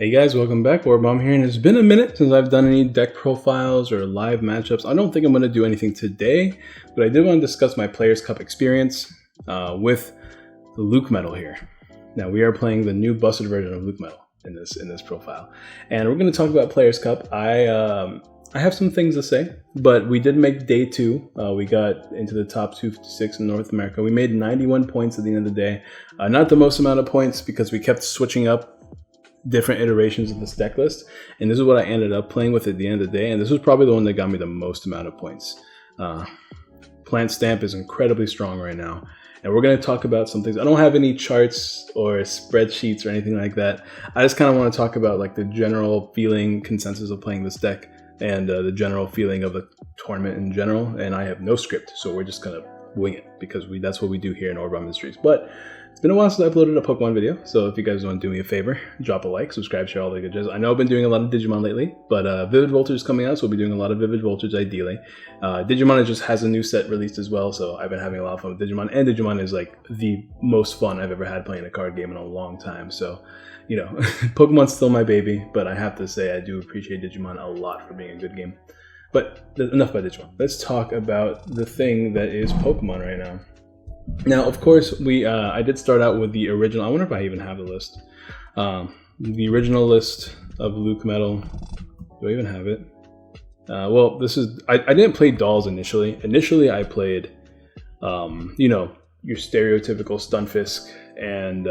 Hey guys, welcome back. Orbomb here, and it's been a minute since I've done any deck profiles or live matchups. I don't think I'm going to do anything today, but I did want to discuss my Players' Cup experience with the LucMetal here. Now we are playing the new busted version of LucMetal in this profile, and we're going to talk about Players' Cup. I have some things to say, but we did make day 2. We got into the top 256 in North America. We made 91 points at the end of the day. Not the most amount of points because we kept switching up different iterations of this deck list, and this is what I ended up playing with at the end of the day, and this was probably the one that got me the most amount of points. Plant Stamp is incredibly strong right now, and we're going to talk about some things. I don't have any charts or spreadsheets or anything like that. I just kind of want to talk about like the general feeling, consensus of playing this deck, and the general feeling of the tournament in general, and I have no script, so we're just going to wing it because that's what we do here in Orbomb Mysteries. But it's been a while since I uploaded a Pokemon video, so if you guys want to do me a favor, drop a like, subscribe, share all the good jazz. I know I've been doing a lot of Digimon lately, but Vivid Voltage is coming out, so we'll be doing a lot of Vivid Voltage ideally. Digimon just has a new set released as well, so I've been having a lot of fun with Digimon, and Digimon is like the most fun I've ever had playing a card game in a long time, so, you know, Pokemon's still my baby, but I have to say I do appreciate Digimon a lot for being a good game. But enough about Digimon. Let's talk about the thing that is Pokemon right now. Now, of course, I did start out with the original. I wonder if I even have the list. The original list of LucMetal. Do I even have it? Well, this is. I didn't play dolls initially. Initially, I played, you know, your stereotypical Stunfisk and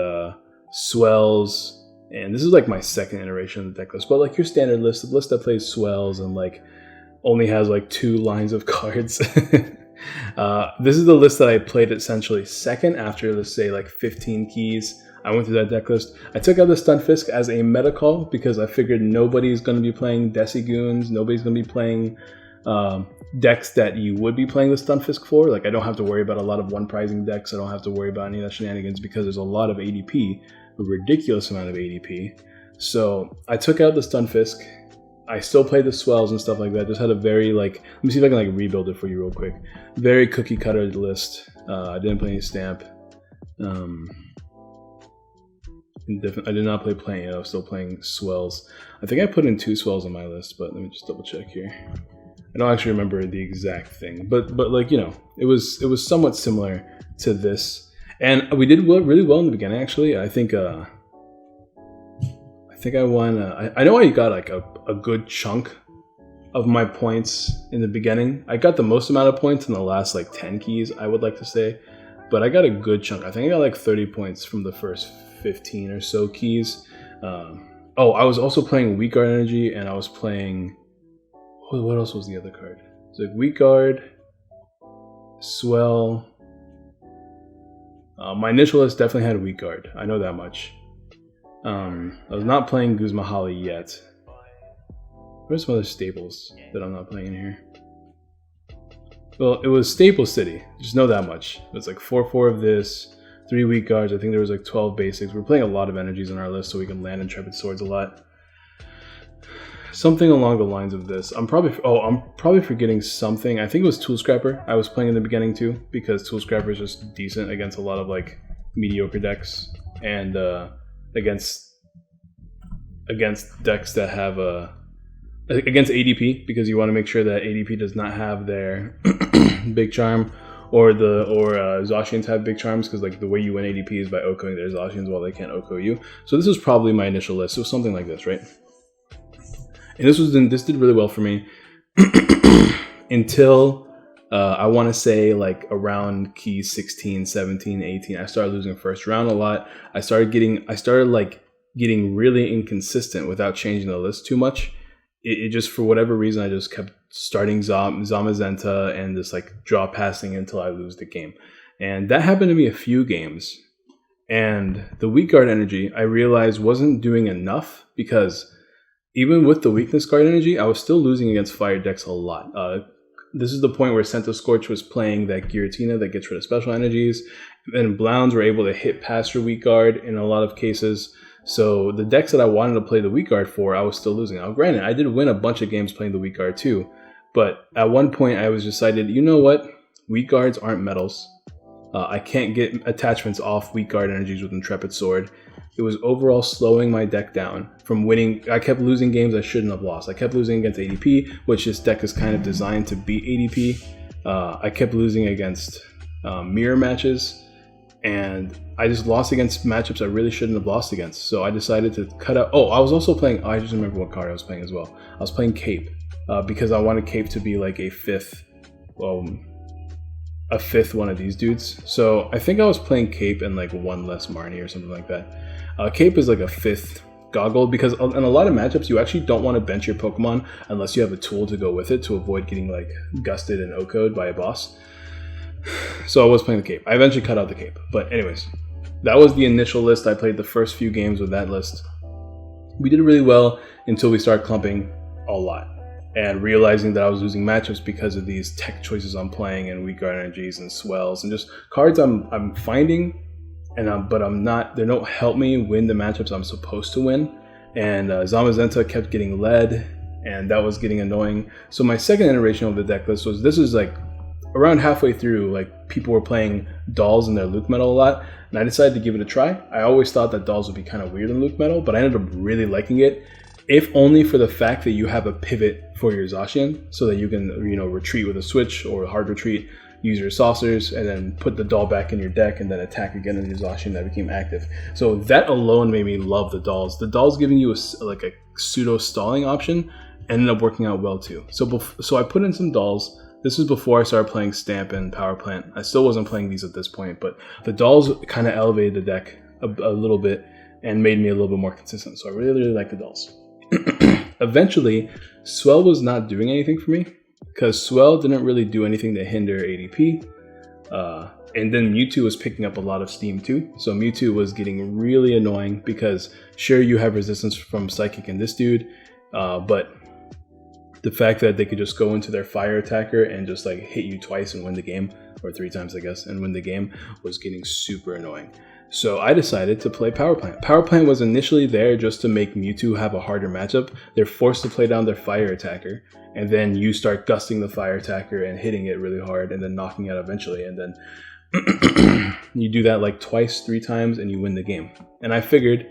Swells. And this is like my second iteration of the deck list. But like your standard list, the list that plays Swells and like only has like 2 lines of cards. This is the list that I played essentially second after, let's say, like 15 keys. I went through that deck list. I took out the Stunfisk as a meta call because I figured nobody's going to be playing Decigoons. Nobody's going to be playing decks that you would be playing the Stunfisk for. Like, I don't have to worry about a lot of one-prizing decks. I don't have to worry about any of that shenanigans because there's a lot of ADP, a ridiculous amount of ADP. So I took out the Stunfisk. I still played the Swells and stuff like that. Just had a very, like, let me see if I can like rebuild it for you real quick. Very cookie cutter list. I didn't play any Stamp. I did not play Plant yet. I was still playing Swells. I think I put in 2 Swells on my list, but let me just double check here. I don't actually remember the exact thing, but like, you know, it was somewhat similar to this, and we did really well in the beginning. Actually, I think I won. I know I got like a good chunk of my points in the beginning. I got the most amount of points in the last like 10 keys, I would like to say, but I got a good chunk. I think I got like 30 points from the first 15 or so keys. Oh, I was also playing Weak Guard Energy, and I was playing. What else was the other card? It's like Weak Guard, Swell. My initial list definitely had Weak Guard. I know that much. I was not playing Guzmahali yet. Where's some other staples that I'm not playing in here? Well, it was Staple City. Just know that much. It was like 4/4 of this, 3 Weak Guards. I think there was like 12 basics. We're playing a lot of energies on our list so we can land Intrepid Swords a lot. Something along the lines of this. I'm probably forgetting something. I think it was Tool Scrapper I was playing in the beginning too, because Tool Scrapper is just decent against a lot of like mediocre decks, and against decks that have against ADP, because you want to make sure that ADP does not have their Big Charm, or Zacians have Big Charms, because like the way you win ADP is by OHKOing their Zacians while they can't OHKO you. So this was probably my initial list. So something like this, right? And this did really well for me until I want to say like around key 16, 17, 18. I started losing first round a lot. I started getting really inconsistent without changing the list too much. It just, for whatever reason, I just kept starting Zamazenta and just like draw passing until I lose the game. And that happened to me a few games. And the Weak Guard Energy, I realized, wasn't doing enough, because even with the Weakness Guard Energy, I was still losing against fire decks a lot. This is the point where Scent of Scorch was playing that Giratina that gets rid of special energies, and Blounds were able to hit past your Weak Guard in a lot of cases. So the decks that I wanted to play the Weak Guard for, I was still losing. Now, granted, I did win a bunch of games playing the Weak Guard too, but at one point I was decided, you know what? Weak Guards aren't metals. I can't get attachments off Weak Guard energies with Intrepid Sword. it was overall slowing my deck down from winning. I kept losing games I shouldn't have lost. I kept losing against ADP, which this deck is kind of designed to beat ADP. I kept losing against mirror matches, and I just lost against matchups I really shouldn't have lost against. So I decided to cut out. Oh, I was also playing, I just remember what card I was playing as well. I was playing Cape because I wanted Cape to be like a fifth one of these dudes. So I think I was playing Cape and like one less Marnie or something like that. Cape is like a fifth goggle because in a lot of matchups you actually don't want to bench your Pokemon unless you have a tool to go with it to avoid getting like gusted and OHKO'd by a boss. So I was playing the Cape. I eventually cut out the Cape. But anyways, that was the initial list. I played the first few games with that list. We did really well until we started clumping a lot and realizing that I was losing matchups because of these tech choices I'm playing and weak energies and swells and just cards I'm finding, and but I'm not. They don't help me win the matchups I'm supposed to win. And Zamazenta kept getting led, and that was getting annoying. So my second iteration of the deck list was, this is like around halfway through, like people were playing dolls in their LucMetal a lot, and I decided to give it a try. I always thought that dolls would be kind of weird in LucMetal, but I ended up really liking it, if only for the fact that you have a pivot for your Zacian, so that you can, retreat with a switch or a hard retreat, use your saucers, and then put the doll back in your deck and then attack again with your Zacian that became active. So that alone made me love the dolls. The dolls giving you a pseudo stalling option ended up working out well too. So I put in some dolls. This was before I started playing Stamp and Power Plant. I still wasn't playing these at this point, but the dolls kind of elevated the deck a little bit and made me a little bit more consistent. So I really, really like the dolls. Eventually, Swell was not doing anything for me because Swell didn't really do anything to hinder ADP. And then Mewtwo was picking up a lot of steam too. So Mewtwo was getting really annoying because sure, you have resistance from Psychic in this dude, but the fact that they could just go into their fire attacker and just like hit you twice and win the game, or 3 times I guess, and win the game, was getting super annoying. So I decided to play Power Plant. Power Plant was initially there just to make Mewtwo have a harder matchup. They're forced to play down their fire attacker, and then you start gusting the fire attacker and hitting it really hard and then knocking it out eventually, and then you do that like twice, 3 times, and you win the game. And I figured,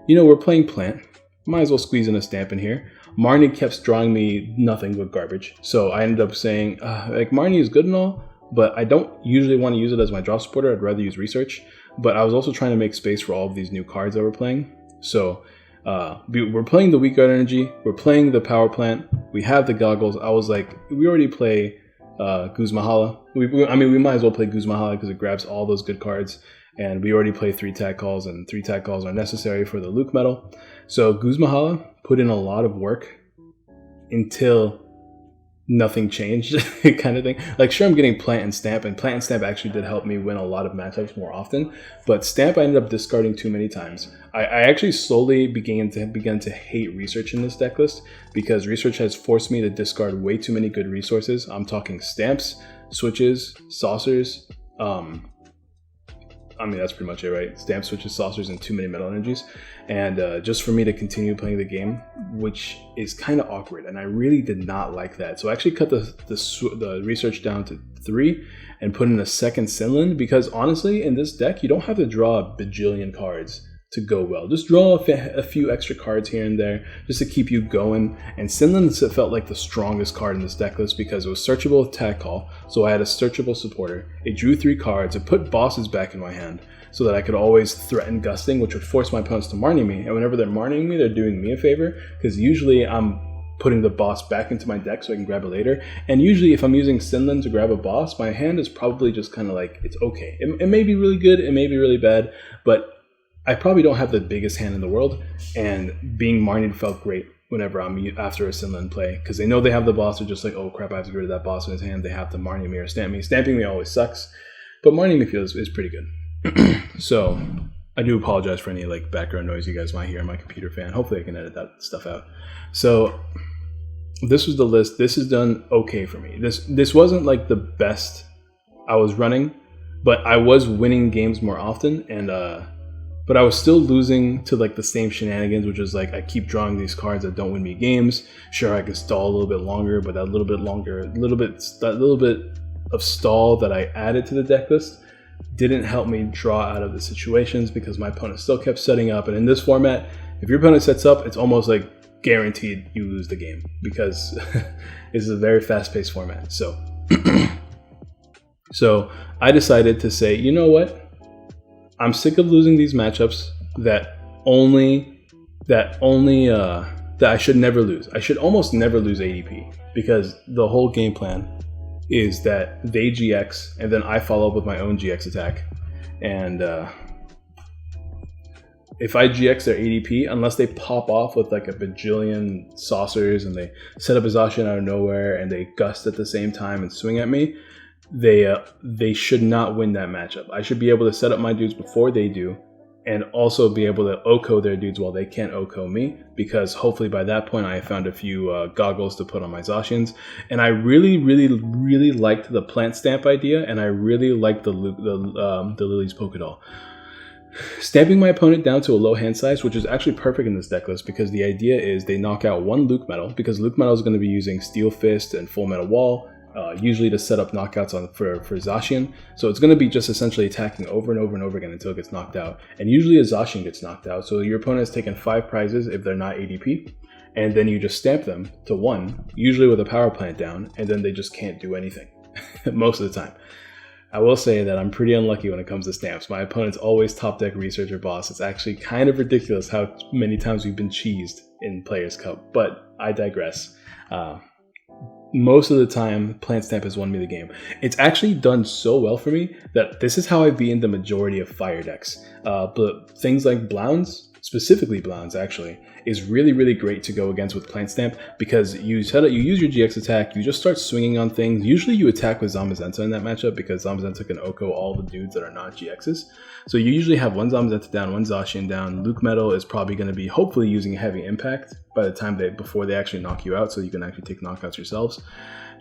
we're playing Plant, might as well squeeze in a Stamp in here. Marnie kept drawing me nothing but garbage, so I ended up saying, Marnie is good and all, but I don't usually want to use it as my draw supporter. I'd rather use Research. But I was also trying to make space for all of these new cards that we're playing. So we're playing the Weak Guard Energy. We're playing the Power Plant. We have the Goggles. I was like, we already play Guzmahala. We might as well play Guzmahala because it grabs all those good cards. And we already play 3 tag calls, and 3 tag calls are necessary for the LucMetal. So Guzmahala put in a lot of work until nothing changed kind of thing. Like, sure, I'm getting Plant and Stamp, and Plant and Stamp actually did help me win a lot of matchups more often, but Stamp I ended up discarding too many times. I actually slowly began to hate Research in this deck list because Research has forced me to discard way too many good resources. I'm talking Stamps, Switches, Saucers, that's pretty much it, right? Stamp, Switches, Saucers, and too many Metal Energies. And just for me to continue playing the game, which is kind of awkward. And I really did not like that. So I actually cut the Research down to 3 and put in a second Sinland, because honestly, in this deck, you don't have to draw a bajillion cards to go well. Just draw a few extra cards here and there just to keep you going. And Sinland felt like the strongest card in this deck list because it was searchable with Tag Call, so I had a searchable supporter. It drew 3 cards. It put bosses back in my hand so that I could always threaten Gusting, which would force my opponents to Marnie me. And whenever they're Marnieing me, they're doing me a favor because usually I'm putting the boss back into my deck so I can grab it later. And usually if I'm using Sinland to grab a boss, my hand is probably just kind of like, it's okay. It may be really good, it may be really bad, but I probably don't have the biggest hand in the world, and being Marnied felt great whenever I'm after a Sinland play, because they know they have the boss. They're just like, oh crap, I have to get rid of that boss in his hand. They have to Marnie me or Stamp me. Stamping me always sucks, but Marnie me is pretty good. So I do apologize for any like background noise you guys might hear on my computer fan. Hopefully I can edit that stuff out. So this was the list. This is done okay for me. This wasn't like the best I was running, but I was winning games more often, and but I was still losing to like the same shenanigans, which is like I keep drawing these cards that don't win me games. Sure, I can stall a little bit longer, but that little bit of stall that I added to the deck list didn't help me draw out of the situations because my opponent still kept setting up. And in this format, if your opponent sets up, it's almost like guaranteed you lose the game because it's a very fast-paced format. So, so I decided to say, you know what? I'm sick of losing these matchups that I should never lose. I should almost never lose ADP because the whole game plan is that they GX and then I follow up with my own GX attack. And if I GX their ADP, unless they pop off with like a bajillion saucers and they set up a Zacian out of nowhere and they gust at the same time and swing at me, they should not win that matchup. I should be able to set up my dudes before they do, and also be able to OHKO their dudes while they can't OHKO me, because hopefully by that point I have found a few goggles to put on my Zacians. And I really liked the plant stamp idea, and I really liked the Lily's polka doll. Stamping my opponent down to a low hand size, which is actually perfect in this deck list, because the idea is they knock out one LucMetal, because LucMetal is going to be using Steel Fist and Full Metal Wall, usually to set up knockouts for Zacian. So it's going to be just essentially attacking over and over and over again until it gets knocked out. And usually a Zacian gets knocked out. So your opponent has taken 5 prizes if they're not ADP. And then you just stamp them to 1, usually with a power plant down, and then they just can't do anything most of the time. I will say that I'm pretty unlucky when it comes to stamps. My opponent's always top deck Researcher Boss. It's actually kind of ridiculous how many times we've been cheesed in Players Cup, but I digress. Most of the time, Plant Stamp has won me the game. It's actually done so well for me that this is how I've beaten the majority of fire decks. But things like Blounds, specifically Blounds actually, is really great to go against with Plant Stamp, because you use your GX attack, you just start swinging on things. Usually you attack with Zamazenta in that matchup because Zamazenta can OHKO all the dudes that are not GXs. So you usually have one Zamazenta down, one Zacian down. LucMetal is probably going to be hopefully using Heavy Impact by the time before they actually knock you out, so you can actually take knockouts yourselves.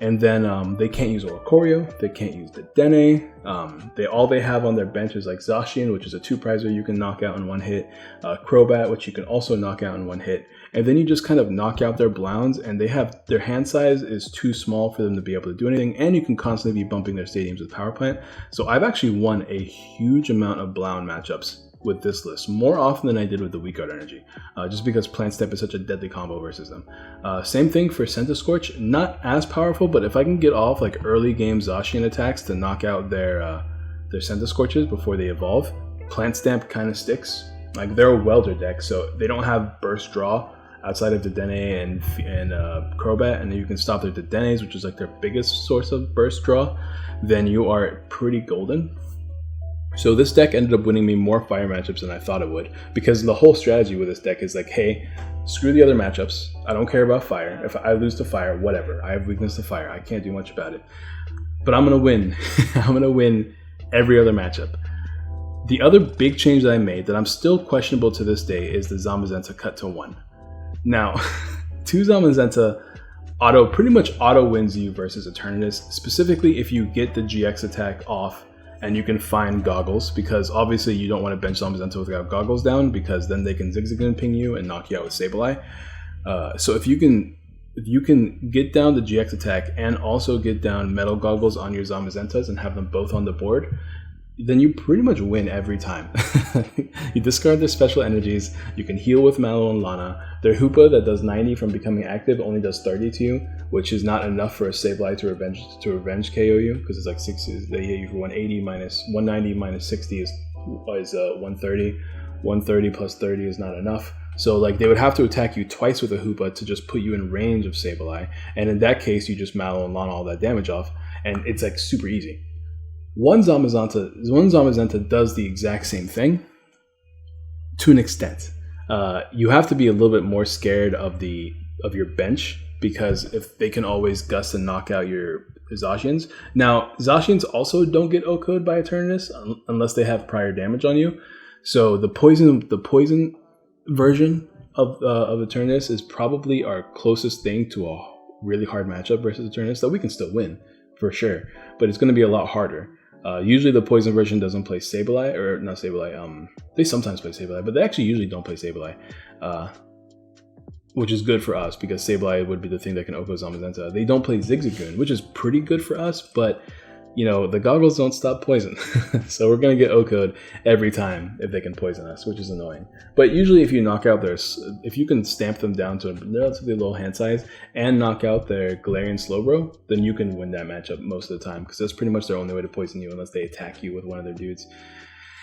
And then they can't use Oricorio, they can't use the Dene. All they have on their bench is like Zacian, which is a 2-prizer you can knock out in 1 hit, Crobat, which you can also knock out in 1 hit. And then you just kind of knock out their Blounds, and their hand size is too small for them to be able to do anything, and you can constantly be bumping their stadiums with Power Plant. So I've actually won a huge amount of Blound matchups with this list, more often than I did with the Weak Guard Energy, just because Plant Step is such a deadly combo versus them. Same thing for Centiskorch, not as powerful, but if I can get off like early game Zacian attacks to knock out their Centiskorches before they evolve, Plant Stamp kind of sticks. Like, they're a welder deck, so they don't have burst draw outside of the Dene and Crobat, and then you can stop their Denes, which is like their biggest source of burst draw, then you are pretty golden. So this deck ended up winning me more fire matchups than I thought it would, because the whole strategy with this deck is like, hey, screw the other matchups. I don't care about fire. If I lose to fire, whatever. I have weakness to fire. I can't do much about it. But I'm going to win. I'm going to win every other matchup. The other big change that I made that I'm still questionable to this day is the Zamazenta cut to 1. Now, 2 Zamazenta pretty much auto wins you versus Eternatus, specifically if you get the GX attack off and you can find goggles, because obviously you don't want to bench Zamazenta without goggles down, because then they can zigzag and ping you and knock you out with Sableye. So if you can get down the GX attack and also get down metal goggles on your Zamazentas and have them both on the board, then you pretty much win every time. You discard their special energies, you can heal with Mallow and Lana. Their Hoopa that does 90 from becoming active only does 30 to you, which is not enough for a Sableye to revenge KO you, because it's like 6, they hit you for 180 minus 190 minus 60 is 130. 130 plus 30 is not enough. So like they would have to attack you twice with a Hoopa to just put you in range of Sableye, and in that case you just Mallow and Lana all that damage off, and it's like super easy. One Zamazenta does the exact same thing to an extent. You have to be a little bit more scared of your bench, because if they can always gust and knock out your Zacians. Now, Zacians also don't get OHKO'd by Eternatus unless they have prior damage on you. So the poison version of Eternatus is probably our closest thing to a really hard matchup versus Eternatus that we can still win for sure, but it's going to be a lot harder. Usually the poison version doesn't play Sableye, or not Sableye, they sometimes play Sableye, but they actually usually don't play Sableye, which is good for us because Sableye would be the thing that can OHKO Zamazenta. They don't play Zigzagoon, which is pretty good for us, but you know, the goggles don't stop poison. So we're going to get O-code every time if they can poison us, which is annoying. But usually if you knock out if you can stamp them down to a relatively low hand size and knock out their Galarian Slowbro, then you can win that matchup most of the time, because that's pretty much their only way to poison you unless they attack you with one of their dudes.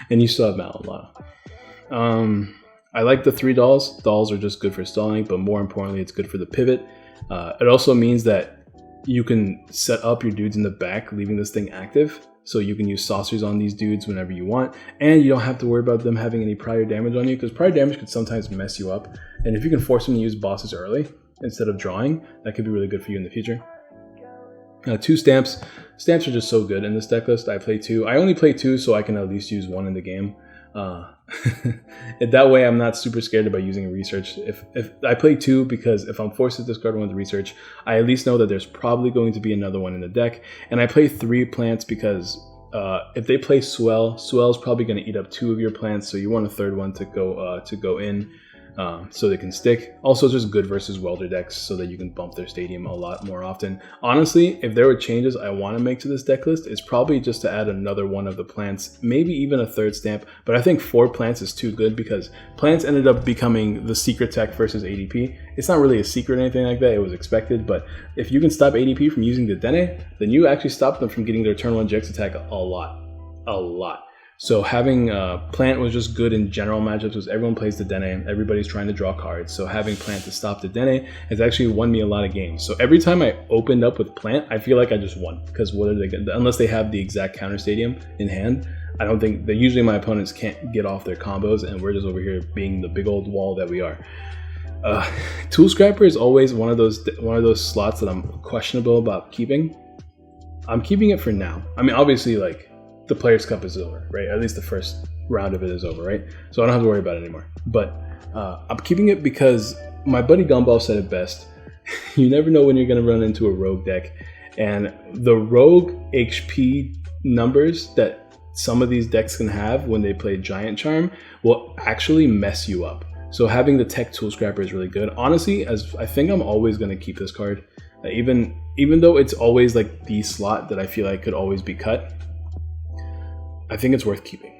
And you still have Malolana. I like the 3 dolls. Dolls are just good for stalling, but more importantly, it's good for the pivot. It also means that you can set up your dudes in the back, leaving this thing active. So you can use saucers on these dudes whenever you want, and you don't have to worry about them having any prior damage on you, because prior damage could sometimes mess you up. And if you can force them to use bosses early instead of drawing, that could be really good for you in the future. 2 stamps. Stamps are just so good in this deck list. I play 2. I only play 2 so I can at least use 1 in the game. That way I'm not super scared about using research. If I play 2 because if I'm forced to discard 1 with research, I at least know that there's probably going to be another one in the deck. And I play 3 plants because if they play Swell's probably going to eat up 2 of your plants, so you want a third one to go in. So they can stick. Also, it's just good versus welder decks so that you can bump their stadium a lot more often. Honestly, if there were changes I want to make to this deck list, it's probably just to add another one of the plants, maybe even a 3rd stamp, but I think 4 plants is too good because plants ended up becoming the secret tech versus ADP. It's not really a secret or anything like that, it was expected, but if you can stop ADP from using the Dene, then you actually stop them from getting their turn 1 GX attack a lot. So having Plant was just good in general matchups because everyone plays the Dene, everybody's trying to draw cards. So having Plant to stop the Dene has actually won me a lot of games. So every time I opened up with Plant, I feel like I just won, because what are they gonna, unless they have the exact counter stadium in hand, I don't think that usually my opponents can't get off their combos, and we're just over here being the big old wall that we are. Tool Scrapper is always one of those slots that I'm questionable about keeping. I'm keeping it for now. I mean, obviously, like, the Players' Cup is over, right? At least the first round of it is over, right? So I don't have to worry about it anymore. But I'm keeping it because my buddy Gumball said it best. You never know when you're going to run into a rogue deck. And the rogue HP numbers that some of these decks can have when they play Giant Charm will actually mess you up. So having the Tech Tool Scrapper is really good. Honestly, as I think I'm always going to keep this card. Even though it's always like the slot that I feel like could always be cut, I think it's worth keeping.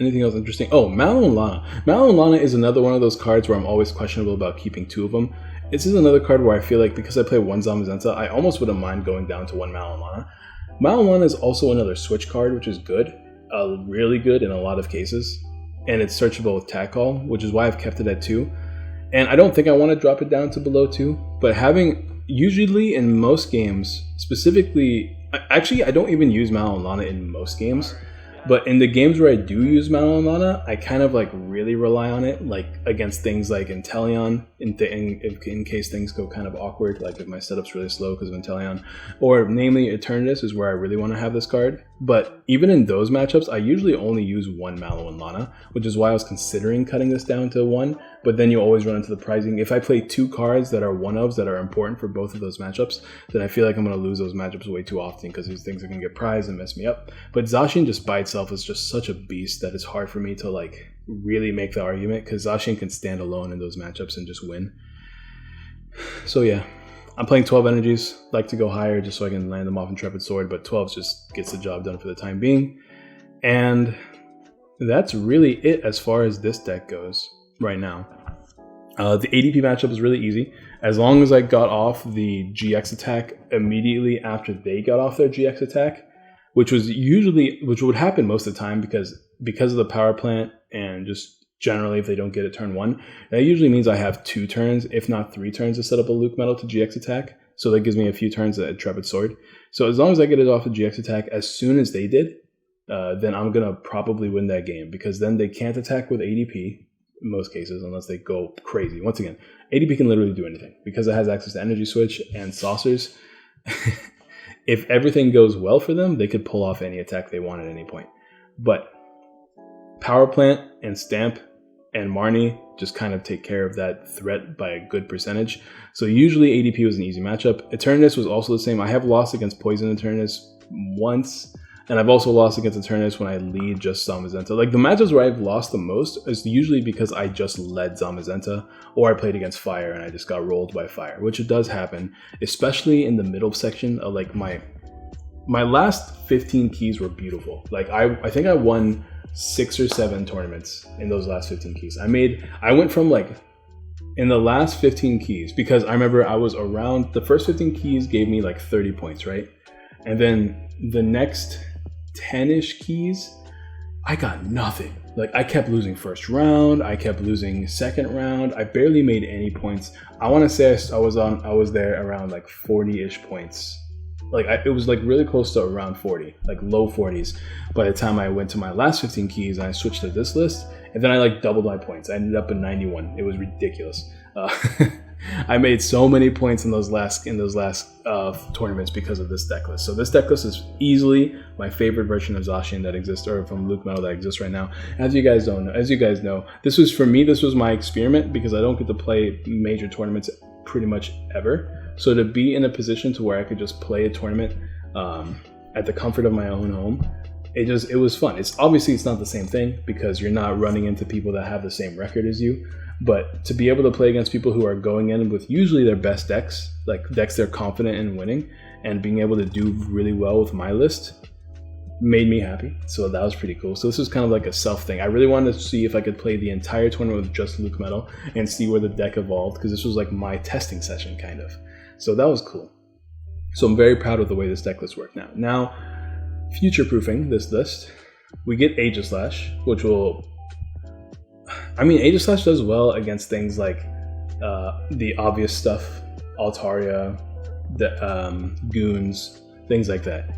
Anything else interesting? Oh, Mallow and Lana. Mallow and Lana is another one of those cards where I'm always questionable about keeping 2 of them. This is another card where I feel like because I play 1 Zamazenta, I almost wouldn't mind going down to 1 Mallow and Lana. Mallow and Lana is also another switch card, which is good. Really good in a lot of cases. And it's searchable with Tag Call, which is why I've kept it at 2. And I don't think I want to drop it down to below 2, but having, usually in most games, specifically, actually I don't even use Mallow and Lana in most games, but in the games where I do use Mallow and Lana, I kind of like really rely on it, like against things like Inteleon, in case things go kind of awkward, like if my setup's really slow because of Inteleon, or namely Eternatus is where I really want to have this card. But even in those matchups, I usually only use 1 Mallow and Lana, which is why I was considering cutting this down to 1, but then you always run into the pricing. If I play 2 cards that are 1-ofs that are important for both of those matchups, then I feel like I'm going to lose those matchups way too often because these things are going to get prized and mess me up. But Zacian just by itself is just such a beast that it's hard for me to like really make the argument, because Zacian can stand alone in those matchups and just win. So yeah. I'm playing 12 energies, like to go higher just so I can land them off Intrepid Sword, but 12 just gets the job done for the time being. And that's really it as far as this deck goes right now. The ADP matchup is really easy. As long as I got off the GX attack immediately after they got off their GX attack, which would happen most of the time because of the power plant and just generally, if they don't get it turn 1, that usually means I have 2 turns, if not 3 turns, to set up a LucMetal to GX attack. So that gives me a few turns at Intrepid Sword. So as long as I get it off the GX attack as soon as they did, then I'm going to probably win that game, because then they can't attack with ADP in most cases unless they go crazy. Once again, ADP can literally do anything because it has access to Energy Switch and Saucers. If everything goes well for them, they could pull off any attack they want at any point. But Power Plant and Stamp and Marnie just kind of take care of that threat by a good percentage. So usually ADP was an easy matchup. Eternatus was also the same. I have lost against Poison Eternatus once. And I've also lost against Eternatus when I lead just Zamazenta. Like the matches where I've lost the most is usually because I just led Zamazenta, or I played against Fire and I just got rolled by Fire, which it does happen, especially in the middle section of like my last 15 keys were beautiful. Like I think I won 6 or 7 tournaments in those last 15 keys. I went from like in the last 15 keys, because I remember I was around, the first 15 keys gave me like 30 points, right? And then the next 10-ish keys, I got nothing. Like I kept losing first round, I kept losing second round, I barely made any points. I want to say I was there around like 40-ish points. Like it was like really close to around 40, like low 40s by the time I went to my last 15 keys and I switched to this list, and then I like doubled my points. I ended up in 91. It was ridiculous. I made so many points in those last tournaments because of this deck list. So this deck list is easily my favorite version of Zacian that exists, or from LucMetal that exists right now. As you guys know, this was my experiment, because I don't get to play major tournaments pretty much ever. So to be in a position to where I could just play a tournament at the comfort of my own home, it was fun. It's obviously it's not the same thing, because you're not running into people that have the same record as you. But to be able to play against people who are going in with usually their best decks, like decks they're confident in winning, and being able to do really well with my list, made me happy. So that was pretty cool. So this was kind of like a self thing. I really wanted to see if I could play the entire tournament with just LucMetal and see where the deck evolved, because this was like my testing session kind of. So that was cool. So I'm very proud of the way this deck list worked now. Now, future-proofing this list, we get Aegislash, which will... I mean, Aegislash does well against things like the obvious stuff, Altaria, the Goons, things like that.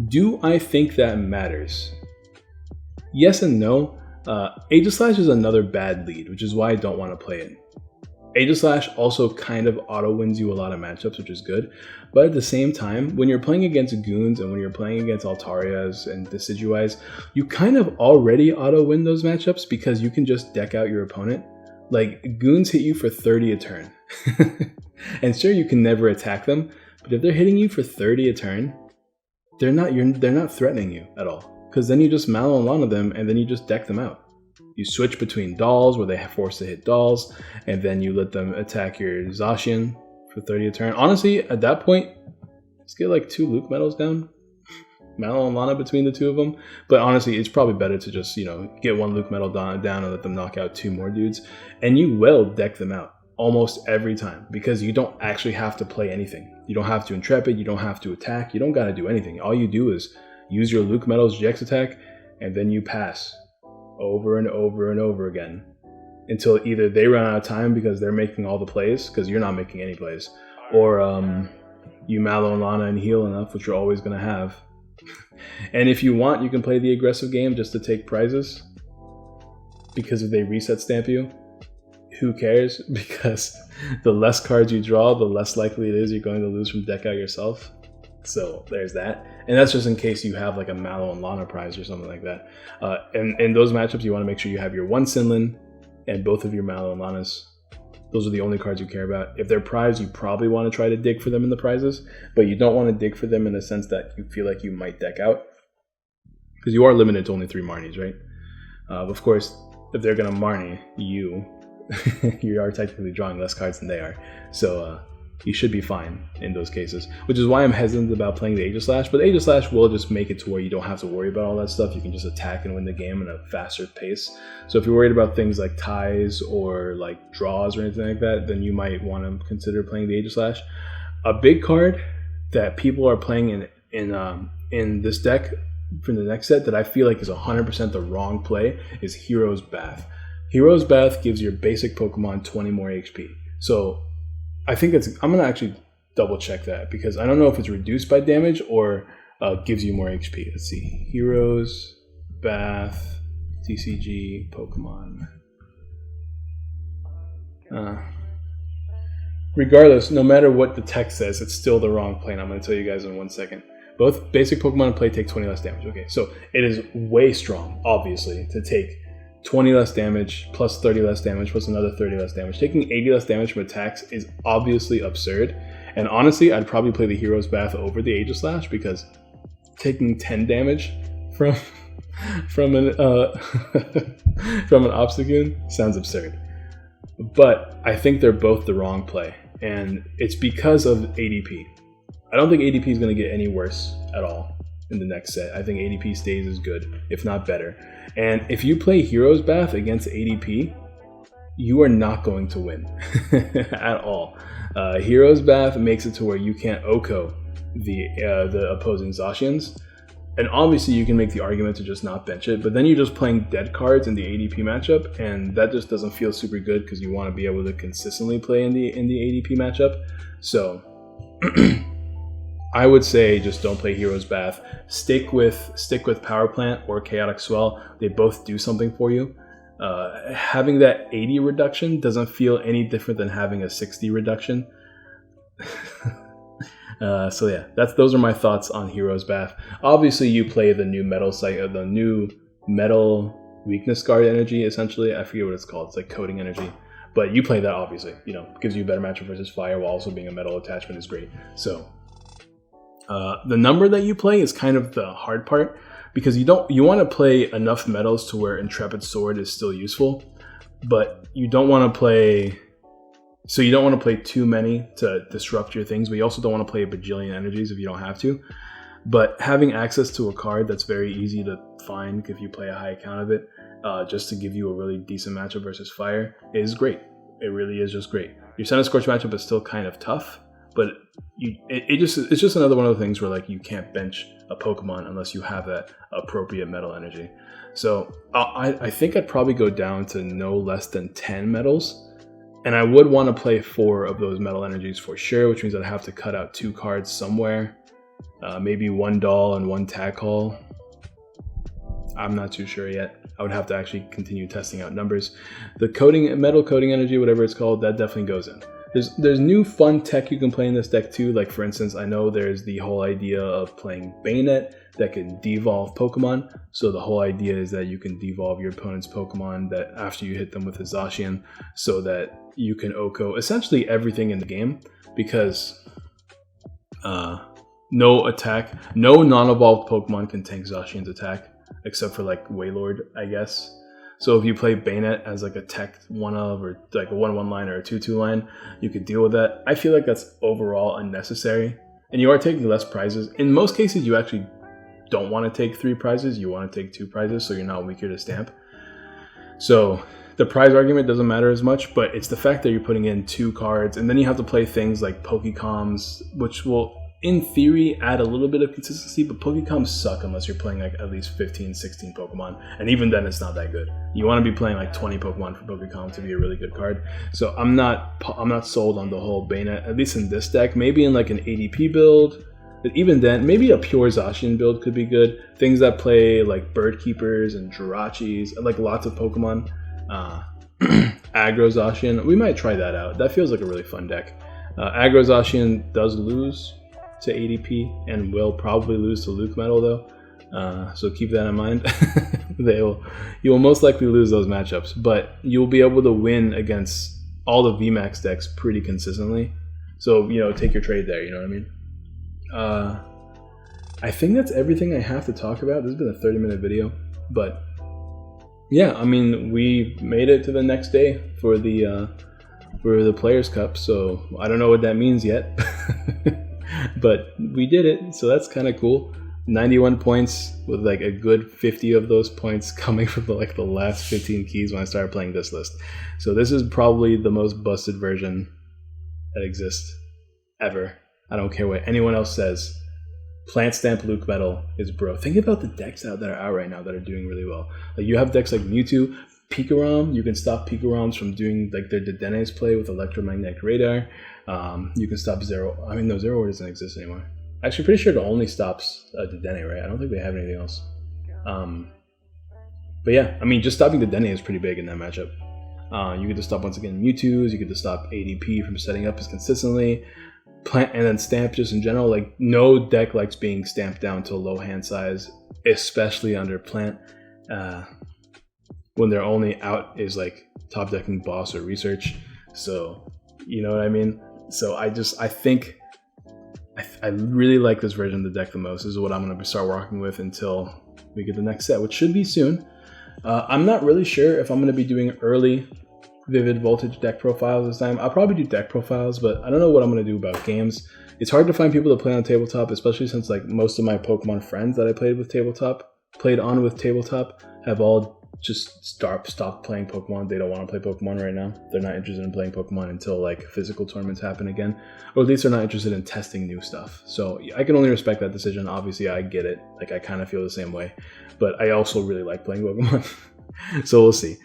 Do I think that matters? Yes and no. Aegislash is another bad lead, which is why I don't want to play it. Aegislash also kind of auto-wins you a lot of matchups, which is good. But at the same time, when you're playing against Goons and when you're playing against Altarias and Decidueyes, you kind of already auto-win those matchups, because you can just deck out your opponent. Like, Goons hit you for 30 a turn. And sure, you can never attack them, but if they're hitting you for 30 a turn, they're not threatening you at all. Because then you just Malolana them and then you just deck them out. You switch between dolls where they have forced to hit dolls, and then you let them attack your Zacian for 30 a turn. Honestly, at that point, just get like 2 LucMetals down. Mallow and Lana between the two of them. But honestly, it's probably better to just, get 1 LucMetal down and let them knock out 2 more dudes. And you will deck them out almost every time, because you don't actually have to play anything. You don't have to Intrepid, you don't have to attack, you don't got to do anything. All you do is use your LucMetal's GX attack, and then you pass over and over and over again until either they run out of time because they're making all the plays, because you're not making any plays, or you Mallow and Lana and heal enough, which you're always going to have. And if you want, you can play the aggressive game just to take prizes, because if they reset stamp you, who cares? Because the less cards you draw, the less likely it is you're going to lose from deck out yourself. So there's that. And that's just in case you have like a Mallow and Lana prize or something like that. And in those matchups, you want to make sure you have your 1 Sinlin and both of your Mallow and Lanas. Those are the only cards you care about. If they're prize, you probably want to try to dig for them in the prizes, but you don't want to dig for them in the sense that you feel like you might deck out, because you are limited to only 3 Marnies, right? Of course, if they're going to Marnie you, you are technically drawing less cards than they are. So you should be fine in those cases, which is why I'm hesitant about playing the Aegislash. But Aegislash will just make it to where you don't have to worry about all that stuff. You can just attack and win the game at a faster pace. So if you're worried about things like ties or like draws or anything like that, then you might want to consider playing the Aegislash. A big card that people are playing in this deck for the next set that I feel like is 100% the wrong play is Hero's Bath. Hero's Bath gives your basic Pokemon 20 more HP. So I think I'm going to actually double check that, because I don't know if it's reduced by damage or gives you more HP. Let's see. Heroes, Bath, TCG, Pokemon. Regardless, no matter what the text says, it's still the wrong play, and I'm going to tell you guys in 1 second. Both basic Pokemon and play take 20 less damage. Okay, so it is way strong, obviously, to take 20 less damage, plus 30 less damage, plus another 30 less damage. Taking 80 less damage from attacks is obviously absurd. And honestly, I'd probably play the Hero's Bath over the Aegislash, because taking 10 damage from from an from an Obstagoon sounds absurd. But I think they're both the wrong play, and it's because of ADP. I don't think ADP is going to get any worse at all in the next set. I think ADP stays as good, if not better. And if you play Hero's Bath against ADP, you are not going to win at all. Hero's Bath makes it to where you can't OHKO the opposing Zacians. And obviously you can make the argument to just not bench it, but then you're just playing dead cards in the ADP matchup, and that just doesn't feel super good because you want to be able to consistently play in the ADP matchup. So I would say just don't play Hero's Bath. Stick with Power Plant or Chaotic Swell. They both do something for you. Having that 80 reduction doesn't feel any different than having a 60 reduction. So yeah, those are my thoughts on Hero's Bath. Obviously, you play the new metal the new metal weakness guard energy. Essentially, I forget what it's called. It's like coding energy, but you play that obviously. You know, gives you a better matchup versus fire, while also being a metal attachment is great. So the number that you play is kind of the hard part, because you want to play enough metals to where Intrepid Sword is still useful, but you don't want to play. So you don't want to play too many to disrupt your things, but you also don't want to play a bajillion energies if you don't have to. But having access to a card that's very easy to find if you play a high account of it, just to give you a really decent matchup versus fire, is great. It really is just great. Your Center Scorch matchup is still kind of tough, but it's just another one of the things where like you can't bench a Pokemon unless you have that appropriate metal energy. So I think I'd probably go down to no less than 10 metals. And I would want to play 4 of those metal energies for sure, which means I'd have to cut out 2 cards somewhere. Maybe 1 Doll and 1 Tag Hall. I'm not too sure yet. I would have to actually continue testing out numbers. The metal coding energy, whatever it's called, that definitely goes in. There's new fun tech you can play in this deck too. Like for instance, I know there's the whole idea of playing Bayonet that can devolve Pokemon. So the whole idea is that you can devolve your opponent's Pokemon that after you hit them with a Zacian, so that you can OHKO essentially everything in the game, because no non-evolved Pokemon can tank Zacian's attack except for like Wailord, I guess. So if you play Bayonet as like a tech 1-of or like a 1-1 line or a 2-2 line, you could deal with that. I feel like that's overall unnecessary. And you are taking less prizes. In most cases, you actually don't want to take 3 prizes. You want to take 2 prizes so you're not weaker to stamp. So the prize argument doesn't matter as much, but it's the fact that you're putting in 2 cards, and then you have to play things like Pokecoms, which will in theory add a little bit of consistency, but Pokecoms suck unless you're playing like at least 15, 16 Pokemon, and even then it's not that good. You want to be playing like 20 Pokemon for Pokecom to be a really good card. So I'm not sold on the whole Bayonet, at least in this deck. Maybe in like an ADP build, but even then, maybe a pure Zacian build could be good. Things that play like Bird Keepers and Jirachis, like lots of Pokemon. Aggro Zacian, we might try that out. That feels like a really fun deck. Aggro Zacian does lose to ADP and will probably lose to LucMetal though, so keep that in mind. You will most likely lose those matchups, but you'll be able to win against all the VMAX decks pretty consistently. So take your trade there. You know what I mean? I think that's everything I have to talk about. This has been a 30-minute video, but yeah, I mean, we made it to the next day for the Players Cup, so I don't know what that means yet. But we did it, so that's kind of cool. 91 points with like a good 50 of those points coming from the last 15 keys when I started playing this list. So this is probably the most busted version that exists ever. I don't care what anyone else says. Plant Stamp LucMetal is bro. Think about the decks that are out right now that are doing really well. Like you have decks like Mewtwo, Pikarom. You can stop Pikaroms from doing like their Dedennes play with Electromagnetic Radar. You can stop Zero. I mean, no, Zero Word doesn't exist anymore. Actually, pretty sure it only stops Dedenne, right? I don't think they have anything else. But yeah, I mean, just stopping Dedenne is pretty big in that matchup. You could just stop once again Mewtwo's. You could just stop ADP from setting up as consistently. Plant and then stamp just in general. Like no deck likes being stamped down to a low hand size, especially under Plant. When their only out is like top decking boss or research. So you know what I mean? So I think I really like this version of the deck the most. This is what I'm going to start working with until we get the next set, which should be soon. I'm not really sure if I'm going to be doing early Vivid Voltage deck profiles this time. I'll probably do deck profiles, but I don't know what I'm going to do about games. It's hard to find people to play on tabletop, especially since like most of my Pokemon friends that I played on with tabletop have all just stopped playing Pokemon. They don't want to play Pokemon right now. They're not interested in playing Pokemon until like physical tournaments happen again, or at least they're not interested in testing new stuff. So I can only respect that decision. Obviously, I get it. Like I kind of feel the same way, but I also really like playing Pokemon. So we'll see.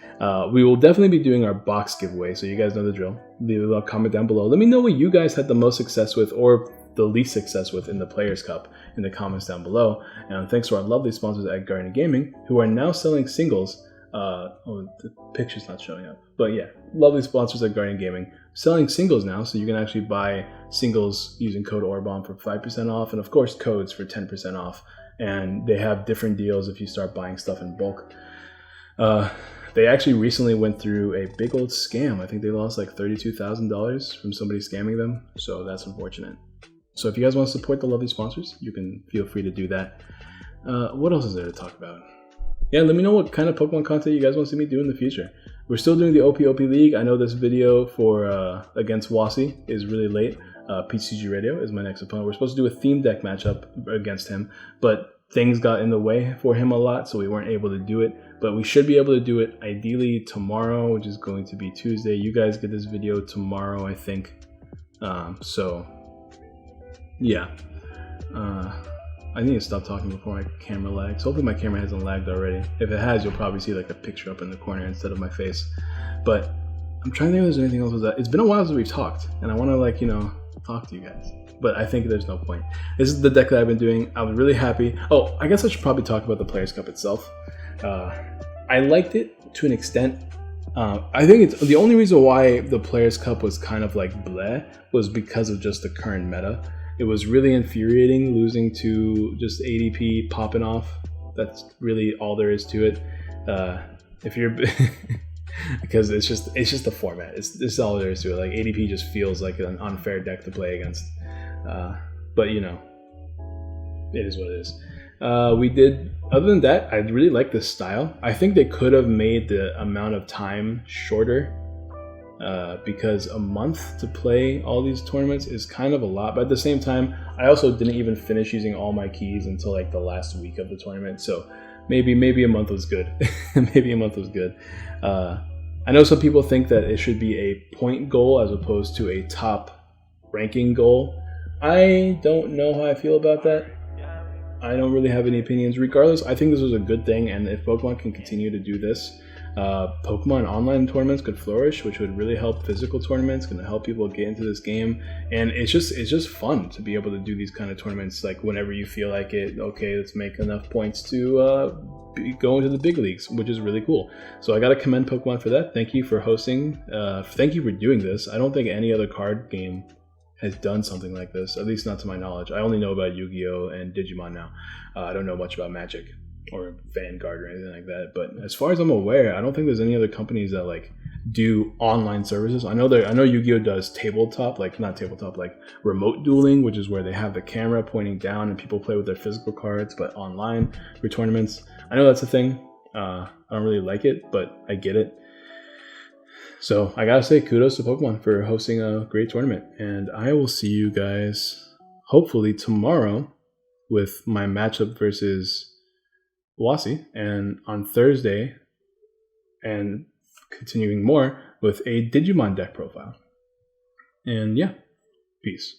We will definitely be doing our box giveaway, so you guys know the drill. Leave a little comment down below. Let me know what you guys had the most success with or the least success with in the Players Cup in the comments down below. And thanks to our lovely sponsors at Guardian Gaming, who are now selling singles. The picture's not showing up, but yeah, lovely sponsors at Guardian Gaming selling singles now, so you can actually buy singles using code ORBOMB for 5% off, and of course codes for 10% off. And they have different deals if you start buying stuff in bulk. They actually recently went through a big old scam. I think they lost like $32,000 from somebody scamming them, so that's unfortunate. So if you guys want to support the lovely sponsors, you can feel free to do that. What else is there to talk about? Yeah, let me know what kind of Pokemon content you guys want to see me do in the future. We're still doing the OP League. I know this video for against Wasi is really late. PCG Radio is my next opponent. We're supposed to do a theme deck matchup against him, but things got in the way for him a lot, so we weren't able to do it. But we should be able to do it ideally tomorrow, which is going to be Tuesday. You guys get this video tomorrow, I think. So, yeah. I need to stop talking before my camera lags. Hopefully my camera hasn't lagged already. If it has, you'll probably see like a picture up in the corner instead of my face. But I'm trying to think if there's anything else with that. It's been a while since we've talked, and I want to like, talk to you guys. But I think there's no point. This is the deck that I've been doing. I was really happy. Oh, I guess I should probably talk about the Players Cup itself. I liked it to an extent. I think it's the only reason why the Players Cup was kind of like bleh was because of just the current meta. It was really infuriating losing to just ADP popping off. That's really all there is to it. If you're because it's just the format. It's all there is to it. Like ADP just feels like an unfair deck to play against. But it is what it is. Other than that, I really like this style. I think they could have made the amount of time shorter. Because a month to play all these tournaments is kind of a lot, but at the same time, I also didn't even finish using all my keys until like the last week of the tournament, so maybe a month was good. Maybe a month was good. I know some people think that it should be a point goal as opposed to a top ranking goal. I don't know how I feel about that. I don't really have any opinions. Regardless, I think this was a good thing, and if Pokemon can continue to do this, Pokemon online tournaments could flourish, which would really help physical tournaments, going to help people get into this game, and it's just fun to be able to do these kind of tournaments like whenever you feel like it. Okay, let's make enough points to go into the big leagues, which is really cool. So I got to commend Pokemon for that. Thank you for hosting. Thank you for doing this. I don't think any other card game has done something like this, at least not to my knowledge. I only know about Yu-Gi-Oh! And Digimon now. I don't know much about Magic or Vanguard or anything like that, but as far as I'm aware, I don't think there's any other companies that like do online services. I know Yu-Gi-Oh does like remote dueling, which is where they have the camera pointing down and people play with their physical cards, but online for tournaments. I know that's a thing. I don't really like it, but I get it. So I gotta say kudos to Pokemon for hosting a great tournament, and I will see you guys hopefully tomorrow with my matchup versus Wasi, and on Thursday, and continuing more with a Digimon deck profile. And yeah, peace.